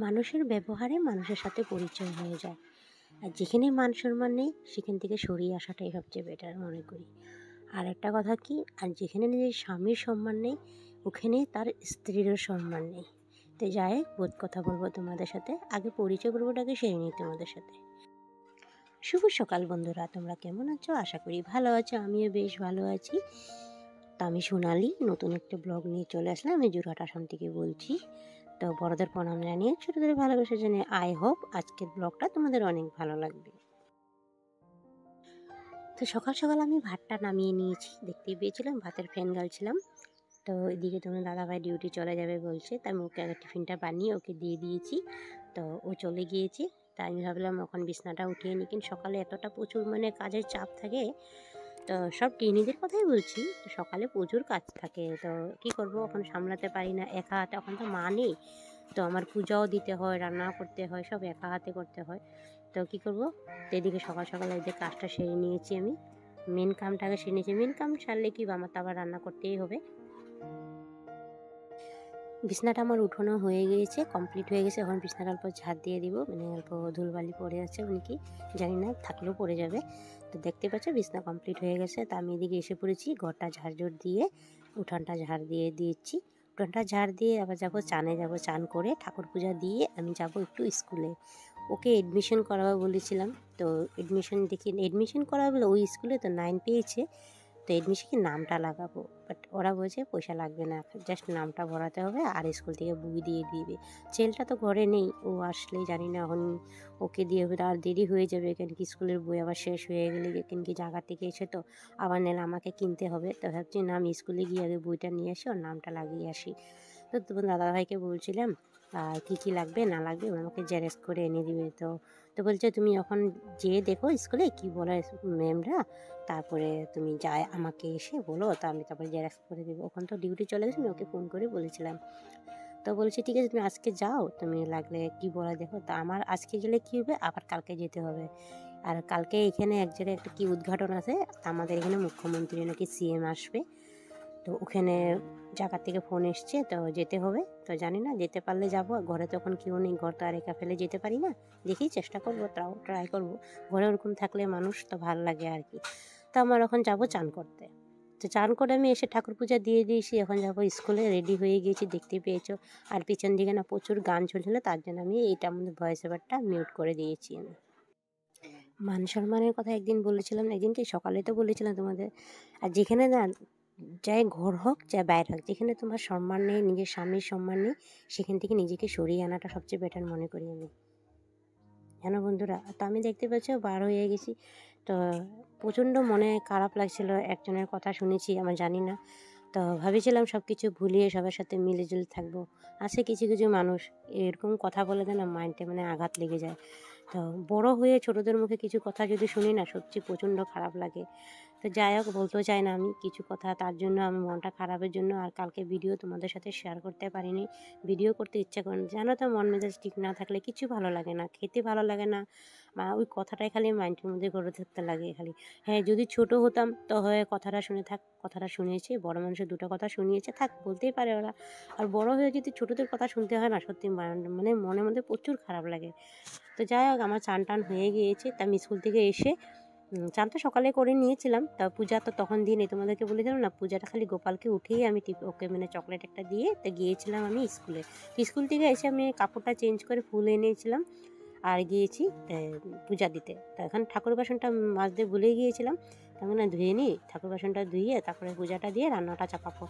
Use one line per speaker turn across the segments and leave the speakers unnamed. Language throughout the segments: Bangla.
মানুষের ব্যবহারে মানুষের সাথে পরিচয় হয়ে যায়। আর যেখানে মান সম্মান নেই সেখান থেকে সরিয়ে আসাটাই সবচেয়ে বেটার মনে করি। আর একটা কথা কি, আর যেখানে নিজের স্বামীর সম্মান নেই ওখানে তার স্ত্রীরও সম্মান নেই। তো যাই হোক, বোধ কথা বলবো তোমাদের সাথে। আগে পরিচয় পর্বটাকে সেরে নিই তোমাদের সাথে। শুভ সকাল বন্ধুরা, তোমরা কেমন আছো? আশা করি ভালো আছো, আমিও বেশ ভালো আছি। তো আমি সোনালি নতুন একটা ব্লগ নিয়ে চলে আসলাম। আমি যোরহাট আসাম থেকে বলছি। তো বড়দের প্রণাম জানিয়ে ছোটদের ভালোবাসা জানিয়ে আই হোপ আজকের ব্লগটা তোমাদের অনেক ভালো লাগবে। তো সকাল সকাল আমি ভাতটা নামিয়ে নিয়েছি, দেখতেই পেয়েছিলাম ভাতের ফ্যান গালছিলাম। তো এদিকে তোমার দাদাভাই ডিউটি চলে যাবে বলছে, তাই আমি ওকে আগে টিফিনটা বানিয়ে ওকে দিয়ে দিয়েছি। তো ও চলে গিয়েছে, তাই আমি ভাবলাম এখন বিছনাটা উঠিয়ে নিই। কিন্তু সকালে এতটা প্রচুর কাজের চাপ থাকে, তো সব গৃহিণীদের কথাই বলছি। তো সকালে প্রচুর কাজ থাকে, তো কী করব, এখন সামলাতে পারি না একা হাতে। এখন তো মা নেই, তো আমার পূজাও দিতে হয়, রান্নাও করতে হয়, সব একা হাতে করতে হয়। তো কী করব, তো এদিকে সকাল সকাল এদিকে কাজটা সেরে নিয়েছি। আমি মেন কামটাকে সেরে নিয়েছি। মেন কাম সারলে কি আমার তো আবার রান্না করতেই হবে। বিছনাটা আমার উঠানো হয়ে গিয়েছে, কমপ্লিট হয়ে গেছে। এখন বিছনাটা অল্প ঝাড় দিয়ে দিব, অল্প ধুলবালি পড়ে আছে, কি জানি না, থাকলেও পড়ে যাবে। তো দেখতে পাচ্ছ বিছনা কমপ্লিট হয়ে গেছে। তা আমি এদিকে এসে পড়েছি, ঘরটা ঝাড়ঝুড় দিয়ে উঠানটা ঝাড় দিয়ে দিয়েছি। উঠানটা ঝাড় দিয়ে আবার যাবো চানে, যাব চান করে ঠাকুর পূজা দিয়ে আমি যাব একটু স্কুলে। ওকে এডমিশন করাবো বলেছিলাম। তো এডমিশন করাবো বলে ওই স্কুলে তো 9 পেয়েছে। তো এডমিশনে নামটা লাগাবো, বাট ওরা বলছে পয়সা লাগবে না, জাস্ট নামটা ভরাতে হবে আর স্কুল থেকে বই দিয়ে দিবে। ছেলেটা তো ঘরে নেই, ও আসলেই জানি না এখন ওকে দিয়ে হবে, আর দেরি হয়ে যাবে। কেন কি স্কুলের বই আবার শেষ হয়ে গেলে কেন কি জায়গা থেকে এসে তো আবার নাহলে আমাকে কিনতে হবে। তো ভাবছি না, আমি স্কুলে গিয়ে আগে বইটা নিয়ে আসি, ওর নামটা লাগিয়ে আসি। তো তোমার দাদাভাইকে বলছিলাম আর কী লাগবে না লাগবে আমাকে জেরক্স করে এনে দিবে। তো বলছে তুমি এখন যেয়ে দেখো স্কুলে কি বলে ম্যামরা, তারপরে তুমি যাই আমাকে এসে বলো, তো আমি তারপরে জেরক্স করে দেবো। ওখান তো ডিউটি চলে গেছে, আমি ওকে ফোন করে বলেছিলাম। তো বলছি ঠিক আছে তুমি আজকে যাও, তুমি লাগলে কি বলে দেখো। তা আমার আজকে গেলে কী হবে, আবার কালকে যেতে হবে। আর কালকে এখানে এক জায়গায় একটা কি উদ্ঘাটন আছে, আমাদের এখানে মুখ্যমন্ত্রী নাকি সিএম আসবে। তো ওখানে জায়গা থেকে ফোন এসছে, তো যেতে হবে। তো জানি না, যেতে পারলে যাবো। ঘরে তখন কেউ নেই, ঘর তো আর একা ফেলে যেতে পারি না। দেখি চেষ্টা করবো, তাও ট্রাই করবো। ঘরে ওরকম থাকলে মানুষ তো ভালো লাগে আর কি। তো আমার এখন যাবো চান করতে। তো চান করে আমি এসে ঠাকুর পূজা দিয়ে দিয়েছি, এখন যাবো স্কুলে। রেডি হয়ে গিয়েছি, দেখতে পেয়েছো। আর পিছন দিকে না প্রচুর গান চলছিল, তার জন্য আমি এইটার মধ্যে ভয়েস ওভারটা মিউট করে দিয়েছি। আমি মান সম্মানের কথা একদিন বলেছিলাম, একদিন কি সকালে তো বলেছিলাম তোমাদের। আর যেখানে না, চাই ঘর হোক চাই বাইরে হোক, যেখানে তোমার সম্মান নেই, নিজের স্বামীর সম্মান নেই, সেখান থেকে নিজেকে সরিয়ে আনাটা সবচেয়ে বেটার মনে করি আমি, জানো বন্ধুরা। তো আমি দেখতে পাচ্ছি বার হয়ে গেছি। তো প্রচণ্ড মনে খারাপ লাগছিল, একজনের কথা শুনেছি আমার জানি না। তো ভেবেছিলাম সব কিছু ভুলিয়ে সবার সাথে মিলেজুলে থাকবো। আছে কিছু কিছু মানুষ এরকম কথা বলে দেয় না, মাইন্ডে আঘাত লেগে যায়। তো বড় হয়ে ছোটদের মুখে কিছু কথা যদি শুনি না, সত্যি প্রচণ্ড খারাপ লাগে। তো যাই হোক, বলতেও চাই না আমি কিছু কথা, তার জন্য আমি মনটা খারাপের জন্য আর কালকে ভিডিও তোমাদের সাথে শেয়ার করতে পারিনি। ভিডিও করতে ইচ্ছা করে না, জানো তো, মন মেজাজ ঠিক না থাকলে কিছু ভালো লাগে না, খেতে ভালো লাগে না, বা ওই কথাটাই খালি মাইন্ডের মধ্যে ঘুরে থাকতে লাগে খালি। হ্যাঁ, যদি ছোট হতাম তো হয় কথাটা শুনে থাক, কথাটা শুনেছে, বড় মানুষের দুটো কথা শুনিয়েছে, থাক, বলতেই পারে ওরা। আর বড় হয়ে যদি ছোটদের কথা শুনতে হয় না, সত্যি মনের মধ্যে প্রচুর খারাপ লাগে। তো যাই হোক, আমার চান টান হয়ে গিয়েছে। তা আমি স্কুল থেকে এসে চানটা সকালে করে নিয়েছিলাম। তা পূজা তো তখন দিই নেই, তোমাদেরকে বলেছিলাম না, পূজাটা খালি গোপালকে উঠেই আমি ওকে চকলেট একটা দিয়ে তো গিয়েছিলাম আমি স্কুলে। তো স্কুল থেকে এসে আমি কাপড়টা চেঞ্জ করে ফুল এনেছিলাম আর গিয়েছি পূজা দিতে। তো এখন ঠাকুর বাসনটা মাজতে ভুলে গিয়েছিলাম, তেমন ধুয়ে নিই, ঠাকুর বাসনটা ধুয়ে তারপরে পূজাটা দিয়ে রান্নাটা চাপাবো।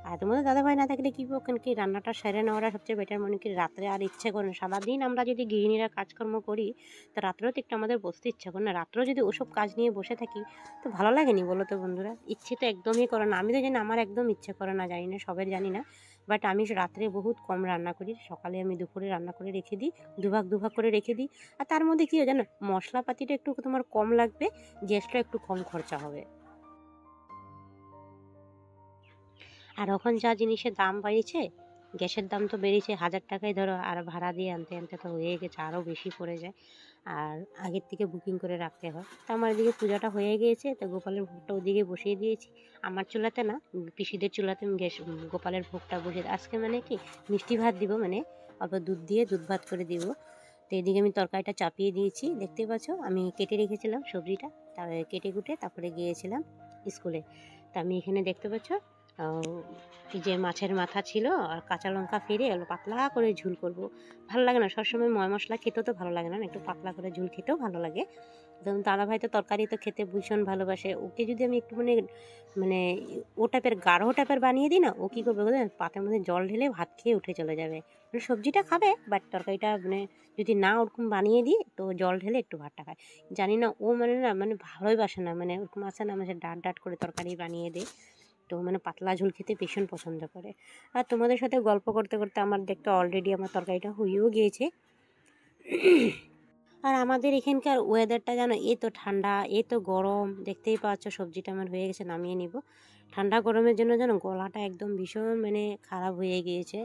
আর তোমাদের দাদাভাই না থাকলে কী ওখানে কি রান্নাটা সেরে নেওয়াটা সবচেয়ে বেটার মনে করি। রাত্রে আর ইচ্ছে করে না, সারাদিন আমরা যদি গৃহিণীরা কাজকর্ম করি, তো রাত্রেও তো একটু আমাদের বসতে ইচ্ছা করে না। রাত্রেও যদি ওসব কাজ নিয়ে বসে থাকি তো ভালো লাগেনি, বলো তো বন্ধুরা। ইচ্ছে তো একদমই করে না, আমি তো জানি আমার একদম ইচ্ছে করে না, জানি না সবের জানি না, বাট আমি রাত্রে বহুত কম রান্না করি। সকালে আমি দুপুরে রান্না করে রেখে দিই, দুভাগ করে রেখে দিই। আর তার মধ্যে কী হয় জানো, মশলাপাতিটা একটু তোমার কম লাগবে, গ্যাসটা একটু কম খরচা হবে। আর এখন যা জিনিসের দাম বাড়িয়েছে, গ্যাসের দাম তো বেড়েছে 1000 টাকাই ধরো, আর ভাড়া দিয়ে আনতে আনতে তো হয়ে গেছে, আরও বেশি পড়ে যায়। আর আগের থেকে বুকিং করে রাখতে হয়। তো আমার এদিকে পূজাটা হয়ে গিয়েছে, তো গোপালের ভোগটা ওদিকে বসিয়ে দিয়েছি। আমার চুলাতে না, পিসিদের চুলাতে আমি গোপালের ভোগটা বসিয়ে আজকে কি মিষ্টি ভাত দিব, অল্প দুধ দিয়ে দুধ ভাত করে দিব। তো এদিকে আমি তরকারিটা চাপিয়ে দিয়েছি, দেখতেই পাচ্ছ আমি কেটে রেখেছিলাম সবজিটা, তারপরে কেটে কুটে তারপরে গিয়েছিলাম স্কুলে। তা আমি এখানে দেখতে পাচ্ছ এই যে মাছের মাথা ছিল আর কাঁচা লঙ্কা ফিরে এলো, পাতলা করে ঝুল করব। ভালো লাগে না সবসময় ময় মশলা খেতেও, তো ভালো লাগে না, একটু পাতলা করে ঝুল খেতেও ভালো লাগে। যেমন দাদাভাই তো তরকারি তো খেতে ভীষণ ভালোবাসে, ওকে যদি আমি একটু মানে ও টাইপের গাঢ় টাইপের বানিয়ে দিই না, ও কী করবে বলে পাতের মধ্যে জল ঢেলে ভাত খেয়ে উঠে চলে যাবে। মানে সবজিটা খাবে বাট তরকারিটা যদি না ওরকম বানিয়ে দিই তো জল ঢেলে একটু ভাতটা খায়। জানি না ও ভালোই বাসে না, ওরকম আছে না ডাট ডাট করে তরকারি বানিয়ে দেয়, তো পাতলা ঝোল খেতে ভীষণ পছন্দ করে। আর তোমাদের সাথে গল্প করতে করতে আমার দেখতে অলরেডি আমার তরকারিটা হয়েও গিয়েছে। আর আমাদের এখানকার ওয়েদারটা জানো, এ তো ঠান্ডা এ তো গরম, দেখতেই পাচ্ছ সবজিটা আমার হয়ে গেছে, নামিয়ে নিব। ঠান্ডা গরমের জন্য জানো গলাটা একদম ভীষণ খারাপ হয়ে গিয়েছে,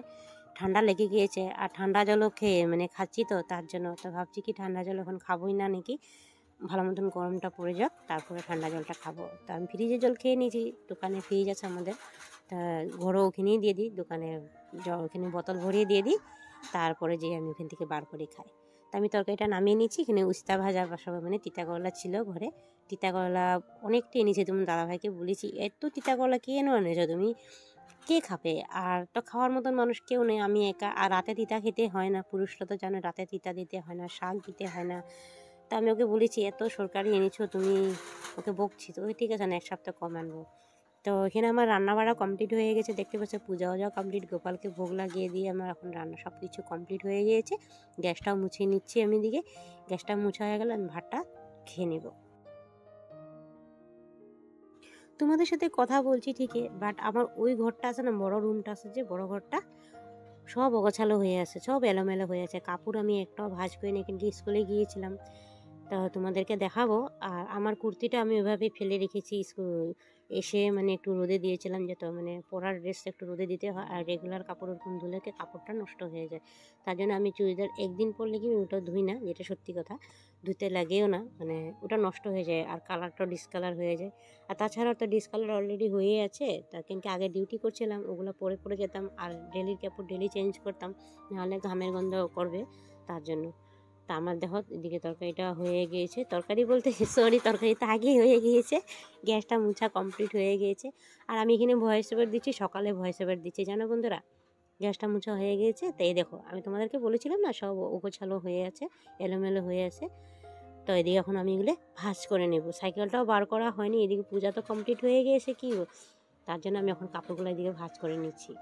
ঠান্ডা লেগে গিয়েছে। আর ঠান্ডা জলও খেয়ে খাচ্ছি, তো তার জন্য তো ভাবছি কি ঠান্ডা জল এখন খাবোই না নাকি, ভালো মতন গরমটা পড়ে যাক তারপরে ঠান্ডা জলটা খাবো। তো আমি ফ্রিজের জল খেয়ে নিয়েছি, দোকানে ফ্রিজ আছে আমাদের, তা ঘরেও ওখানেই দিয়ে দিই, দোকানে ওখানে বোতল ভরিয়ে দিয়ে দিই, তারপরে যে আমি ওখান থেকে বার করে খাই। তা আমি তরকারিটা নামিয়ে নিচ্ছি, এখানে উস্তা ভাজা পাশাপাশি তিতা করলা ছিল ঘরে, তিতা করলা অনেকটা এনেছে, তুমি দাদাভাইকে বলেছি এত তিতা করলা কে এনেছো তুমি, কে খাবে, আর তো খাওয়ার মতন মানুষ কেউ নেই, আমি একা। আর রাতে তিতা খেতে হয় না, পুরুষরা তো জানো রাতে তিতা দিতে হয় না, শাক দিতে হয় না। তা আমি ওকে বলেছি এত সরকারি এনেছো তুমি, ওকে বকছি, তো ঠিক আছে না এক সপ্তাহ কম আনবো। তো এখানে আমার রান্না বাড়া কমপ্লিট হয়ে গেছে, দেখতে পাচ্ছ পূজা ওজাও কমপ্লিট, গোপালকে ভোগ লাগিয়ে দিয়ে আমার এখন রান্না সব কিছু কমপ্লিট হয়ে গিয়েছে। গ্যাসটাও মুছিয়ে নিচ্ছি, আমি দিকে গ্যাসটা মুছা হয়ে গেলে আমি ভাতটা খেয়ে নেব। তোমাদের সাথে কথা বলছি ঠিকই, বাট আমার ওই ঘরটা আছে না, বড় রুমটা আছে যে বড় ঘরটা, সব অগোছালো হয়ে আছে, সব এলোমেলো হয়ে আছে, কাপড় আমি একটাও ভাঁজ করে নিয়ে কিন্তু স্কুলে গিয়েছিলাম, তা তোমাদেরকে দেখাবো। আর আমার কুর্তিটা আমি ওইভাবে ফেলে রেখেছি, স্কুল এসে একটু রোদে দিয়েছিলাম, যেহেতু পরার ড্রেসটা একটু রোদে দিতে হয়, আর রেগুলার কাপড় ওরকম ধুলে কাপড়টা নষ্ট হয়ে যায়, তার জন্য আমি চুড়িদার একদিন পরলে কি ওটা ধুই না, যেটা সত্যি কথা, ধুতে লাগেও না, ওটা নষ্ট হয়ে যায় আর কালারটাও ডিসকালার হয়ে যায়। আর তাছাড়াও তো ডিসকালার অলরেডি হয়ে আছে, তা কিন্তু আগে ডিউটি করছিলাম ওগুলো পরে পরে যেতাম, আর ডেলির কাপড় ডেলি চেঞ্জ করতাম, নাহলে ঘামের গন্ধ করবে, তার জন্য। তা আমার দেখো এদিকে তরকারিটা হয়ে গিয়েছে, তরকারি বলতে সরি তরকারিটা আগেই হয়ে গিয়েছে, গ্যাসটা মুছা কমপ্লিট হয়ে গিয়েছে। আর আমি এখানে ভয়েস ওভার দিচ্ছি, সকালে ভয়েস ওভার দিচ্ছি জানো বন্ধুরা, গ্যাসটা মুছা হয়ে গিয়েছে। তো এই দেখো আমি তোমাদেরকে বলেছিলাম না সব ওগোছালো হয়ে আছে, এলোমেলো হয়ে আছে। তো এদিকে এখন আমি এগুলো ভাঁজ করে নেব, সাইকেলটাও বার করা হয়নি, এদিকে পূজা তো কমপ্লিট হয়ে গিয়েছে কি, তার জন্য আমি এখন কাপড়গুলো এদিকে ভাঁজ করে নিচ্ছি।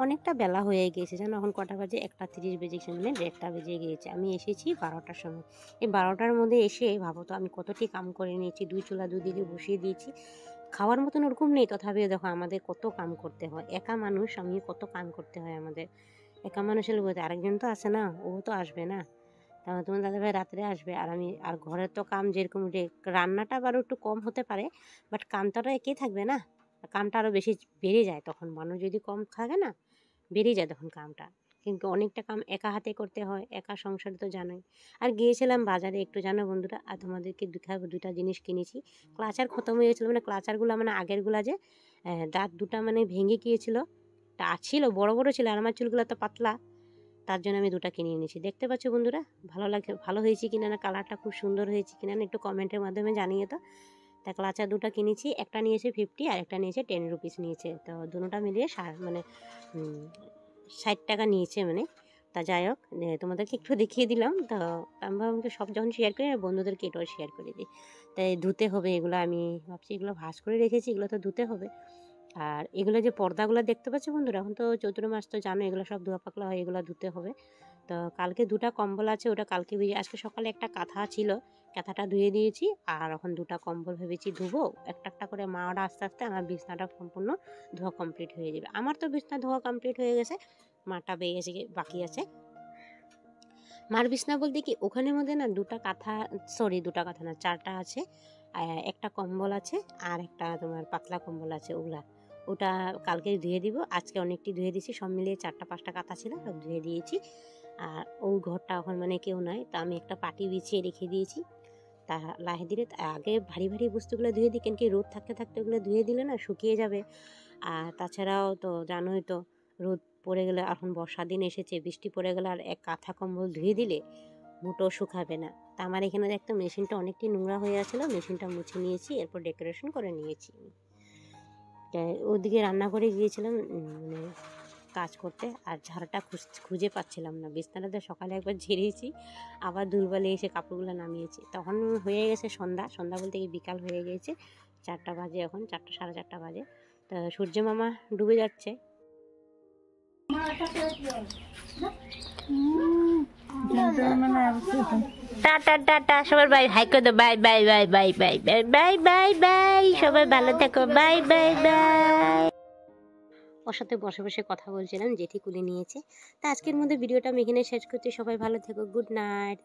অনেকটা বেলা হয়ে গিয়েছে জানো, এখন কটা বাজে, 1:30 বেজেছে, 1:30 বেজে গিয়েছে। আমি এসেছি 12টার সময়, এই 12টার মধ্যে এসে ভাবো তো আমি কতটি কাম করে নিয়েছি, 2 চুলা দুদিকে বসিয়ে দিয়েছি, খাওয়ার মতন ওরকম নেই, তথাপিও দেখো আমাদের কত কাম করতে হয়, একা মানুষ, আমি কত কাম করতে হয় আমাদের, একা মানুষের বলতে আরেকজন তো আসে না, ও তো আসবে না, তাহলে তোমার দাদাভাই রাত্রে আসবে, আর আমি আর ঘরের তো কাম যেরকম, রান্নাটা আবার একটু কম হতে পারে, বাট কামটা তো একই থাকবে না, কামটা আরও বেশি বেড়ে যায়, তখন মানুষ যদি কম থাকে না বেরিয়ে যায় তখন কামটা, কিন্তু অনেকটা কাম একা হাতে করতে হয়, একা সংসারে তো জানোই। আর গিয়েছিলাম বাজারে একটু জানো বন্ধুরা, আর তোমাদেরকে দেখাবো, 2টা জিনিস কিনেছি, ক্লাচার খতম হয়ে গেছিলো, ক্লাচারগুলো আগেরগুলা যে দাঁত দুটা ভেঙে গিয়েছিল, তা ছিল বড় বড় ছিল, আর আমার চুলগুলো তো পাতলা, তার জন্য আমি 2টা কিনে এনেছি। দেখতে পাচ্ছ বন্ধুরা, ভালো লাগে, ভালো হয়েছে কিনা না, কালারটা খুব সুন্দর হয়েছে কিনা না একটু কমেন্টের মাধ্যমে জানিয়ে তো। তা ক্লাচার 2টা কিনেছি, একটা নিয়েছে 50 আর একটা নিয়েছে 10 রুপিস নিয়েছে, তো দুটোটা মিলিয়ে 60 টাকা নিয়েছে তা যাই হোক, তোমাদেরকে একটু দেখিয়ে দিলাম। তো আমি ভাবলাম সব যখন শেয়ার করি বন্ধুদেরকে এটাও শেয়ার করে দিই, তাই ধুতে হবে এগুলো, আমি ভাবছি এগুলো ভাঁজ করে রেখেছি, এগুলো তো ধুতে হবে। আর এগুলো যে পর্দাগুলো দেখতে পাচ্ছ বন্ধুরা, এখন তো চৈত্র মাস তো জানো, এগুলো সব ধোয়া পাকলা হয়, এগুলো ধুতে হবে। তো কালকে 2টা কম্বল আছে, ওটা কালকে আজকে সকালে একটা কাঁথা ছিল, কাঁথাটা ধুয়ে দিয়েছি, আর এখন 2টা কম্বল ভেবেছি ধুবো, একটা একটা করে, মা ওরা আস্তে আস্তে আমার বিছনাটা সম্পূর্ণ ধোয়া কমপ্লিট হয়ে যাবে। আমার তো বিছনা ধোয়া কমপ্লিট হয়ে গেছে, মাটা বেরিয়েছে বাকি আছে। মার বিছনা বলতে কি ওখানের মধ্যে না 2টা কাঁথা, সরি 2টা কাঁথা না 4টা আছে, একটা কম্বল আছে, আর একটা তোমার পাতলা কম্বল আছে, ওটা কালকে ধুয়ে দিব, আজকে অনেকটি ধুয়ে দিয়েছি, সব মিলিয়ে 4টা 5টা কাঁথা ছিল, সব ধুয়ে দিয়েছি। আর ওই ঘরটা এখন কেউ নাই, তা আমি একটা পাটি বিছিয়ে রেখে দিয়েছি, তা লাহে ধীরে আগে ভারী ভারী বস্তুগুলো ধুয়ে দিই, কেন কি রোদ থাকতে থাকতে ওগুলো ধুয়ে দিলে না শুকিয়ে যাবে। আর তাছাড়াও তো জানোই তো রোদ পড়ে গেলে, এখন বর্ষার দিন এসেছে, বৃষ্টি পড়ে গেলে আর এক কাঁথা কম্বল ধুয়ে দিলে মোটেও শুকাবে না। তা আমার এখানে একটা মেশিনটা অনেকটাই নোংরা হয়ে গেছিলো, মেশিনটা মুছে নিয়েছি, এরপর ডেকোরেশন করে নিয়েছি। ওদিকে রান্না করে গিয়েছিলাম মানে কাজ করতে, আর ঝাড়াটা খুঁজে পাচ্ছিলাম না। বিছানাটা সকালে একবার ঝেড়েছি, আবার দুর্বলে এসে কাপড়গুলো নামিয়েছি। তখন হয়ে গেছে সন্ধ্যা, সন্ধ্যা বলতে কি বিকাল হয়ে গিয়েছে, 4টা বাজে, এখন 4টা সাড়ে 4টা বাজে। তা সূর্য মামা ডুবে যাচ্ছে। টাটা টাটা, সবার বাই, হাই করে দাও, bye bye bye bye bye bye bye bye bye, সবাই ভালো থেকো, বাই বাই বাই। ওর সাথে বসে বসে কথা বলছিলাম, জেঠি কুলে নিয়েছে। তা আজকের মধ্যে ভিডিওটা আমি এখানে শেষ করছি। সবাই ভালো থেকো, গুড নাইট।